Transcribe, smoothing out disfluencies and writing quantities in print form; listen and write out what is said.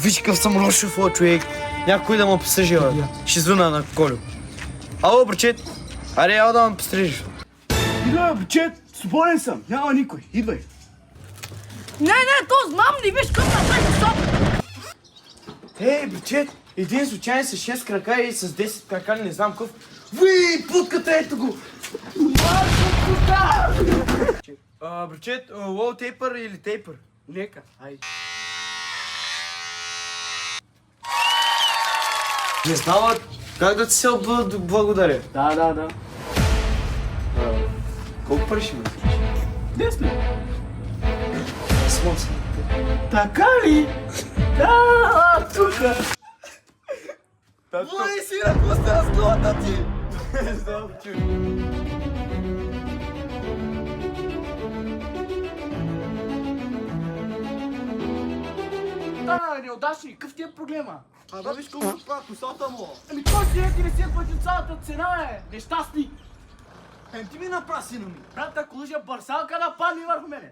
Виж какъв съм лош шофьор, човек. Някой да ме пострижи, бе. Ще звъна на Колю. Ало, брачет. Аре, яла да ме пострижиш. Идвай, брачет. Свободен съм. Няма никой. Идвай. Не, то знам, не виж къв направи стоп. Ей, брачет. Един случайен с 6 крака и с 10 крака, не знам какъв. Уи, путката, ето го. Брачет, wallpaper или тейпър? Нека. Ай. Не знам, как да ти се благодаря. Да. Колко пари ще ме? 10. Смон се. Така ли? Да, тука. Ой, си на коста с главата ти! Не знам, чуй. Да, неудачни, какъв ти е проблема? Да виж колко това косата му! Ами той си е 50 пъти цялата цена, нещастник! Ти ми направи, сина ми! Брат, ако лъжа бърсалка да падне върху мене!